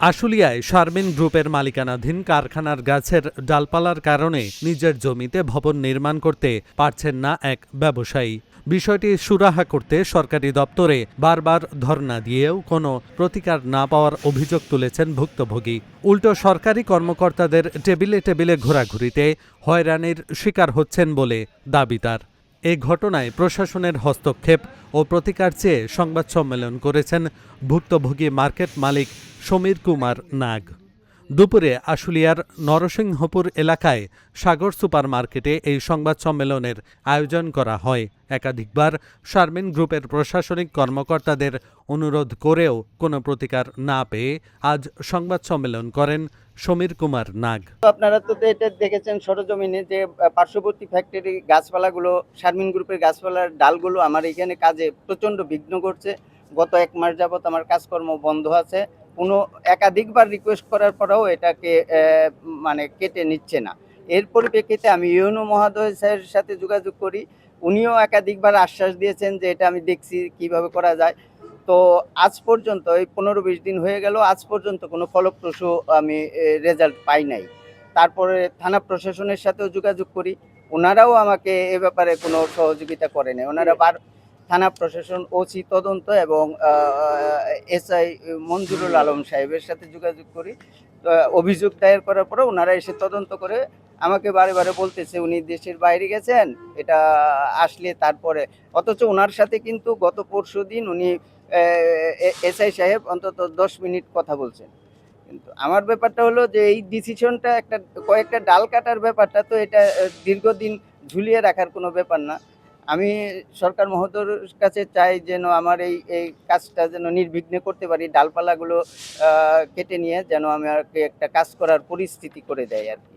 আশুলিয়ায় শারমিন গ্রুপের মালিকানাধীন কারখানার গাছের ডালপালার কারণে নিজের জমিতে ভবন নির্মাণ করতে পারছেন না এক ব্যবসায়ী। বিষয়টি সুরাহা করতে সরকারি দপ্তরে বারবার ধর্ণা দিয়েও কোনো প্রতিকার না পাওয়ার অভিযোগ তুলেছেন ভুক্তভোগী। উল্টো সরকারি কর্মকর্তাদের টেবিলে টেবিলে ঘোরাঘুরিতে হয়রানির শিকার হচ্ছেন বলে দাবি তার। এ ঘটনায় প্রশাসনের হস্তক্ষেপ ও প্রতিকার চেয়ে সংবাদ সম্মেলন করেছেন ভুক্তভোগী মার্কেট মালিক সমীর কুমার নাগ। দুপুরে আশুলিয়ার নরসিংহপুর এলাকায় সাগর সুপার মার্কেটে এই সংবাদ সম্মেলনের আয়োজন করা হয়। একাধিকবার শারমিন গ্রুপের প্রশাসনিক কর্মকর্তাদের অনুরোধ করেও কোনো প্রতিকার না পেয়ে আজ সংবাদ সম্মেলন করেন সমীর কুমার নাগ। আপনারা তো এটা দেখেছেন সরজমিনে যে পার্শ্ববর্তী ফ্যাক্টরি গাছপালাগুলো, শারমিন গ্রুপের গাছপালার ডালগুলো আমার এখানে কাজে প্রচণ্ড বিঘ্ন করছে। গত 1 মাস যাবত আমার কাজকর্ম বন্ধ আছে। একাধিকবার রিকোয়েস্ট করার পরেও এটাকে কেটে নিচ্ছে না। এর পরিপ্রেক্ষিতে আমি ইউনো মহোদয় স্যারের সাথে যোগাযোগ করি। উনিও একাধিকবার আশ্বাস দিয়েছেন যে এটা আমি দেখছি কিভাবে করা যায়। তো আজ পর্যন্ত এই 15-20 দিন হয়ে গেল, আজ পর্যন্ত কোনো ফলপ্রসূ আমি রেজাল্ট পাই নাই। তারপরে থানা প্রশাসনের সাথেও যোগাযোগ করি, ওনারাও আমাকে এ ব্যাপারে কোনো সহযোগিতা করে নাই। ওনারা থানা প্রশাসন, ওসি তদন্ত এবং এসআই মঞ্জুরুল আলম সাহেবের সাথে যোগাযোগ করি। অভিযোগ দায়ের করার পরে ওনারা এসে তদন্ত করে আমাকে বারে বারে বলতেছে উনি দেশের বাইরে গেছেন, এটা আসলে তারপরে। অথচ ওনার সাথে কিন্তু গত পরশুদিন উনি এসআই সাহেব অন্তত 10 মিনিট কথা বলছেন। কিন্তু আমার ব্যাপারটা হলো যে এই ডিসিশনটা কয়েকটা ডাল কাটার ব্যাপারটা তো এটা দীর্ঘদিন ঝুলিয়ে রাখার কোনো ব্যাপার না। আমি সরকার মহোদয়ের কাছে চাই যেন আমার এই কাজটা যেন নির্বিঘ্নে করতে পারি, ডালপালাগুলো কেটে নিয়ে যেন আমাকে একটা কাজ করার পরিস্থিতি করে দেয় আর কি।